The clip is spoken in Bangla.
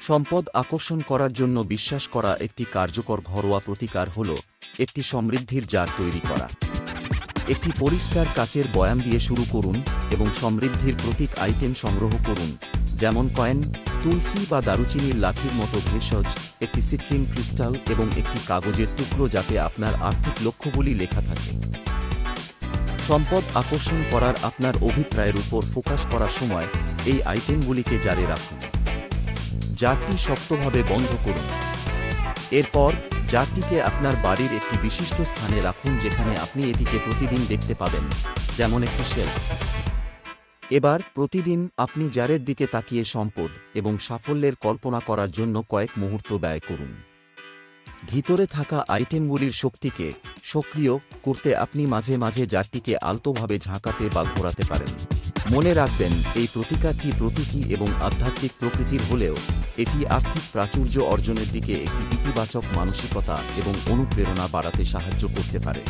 সম্পদ আকর্ষণ করার জন্য বিশ্বাস করা একটি কার্যকর ঘরোয়া প্রতিকার হল একটি সমৃদ্ধির জার তৈরি করা। একটি পরিষ্কার কাচের বয়াম দিয়ে শুরু করুন এবং সমৃদ্ধির প্রতীক আইটেম সংগ্রহ করুন, যেমন কয়েন, তুলসী বা দারুচিনির লাঠির মতো ভেষজ, একটি সিট্রিন ক্রিস্টাল এবং একটি কাগজের টুকরো যাতে আপনার আর্থিক লক্ষ্যগুলি লেখা থাকে। সম্পদ আকর্ষণ করার আপনার অভিপ্রায়ের উপর ফোকাস করার সময় এই আইটেমগুলিকে জারে রাখুন। জারটি শক্তভাবে বন্ধ করুন। এরপর জারটিকে আপনার বাড়ির একটি বিশিষ্ট স্থানে রাখুন যেখানে আপনি এটিকে প্রতিদিন দেখতে পাবেন, যেমন একটি শেলফ। এবার প্রতিদিন আপনি জারের দিকে তাকিয়ে সম্পদ এবং সাফল্যের কল্পনা করার জন্য কয়েক মুহূর্ত ব্যয় করুন। ভিতরে থাকা আইটেমগুলির শক্তিকে সক্রিয় করতে আপনি মাঝে মাঝে জারটিকে আলতোভাবে ঝাঁকাতে বা ঘোরাতে পারেন। মনে রাখবেন, এই প্রতিকারটি প্রতীকী এবং আধ্যাত্মিক প্রকৃতির হলেও এটি আর্থিক প্রাচুর্য অর্জনের দিকে একটি ইতিবাচক মানসিকতা এবং অনুপ্রেরণা বাড়াতে সাহায্য করতে পারে।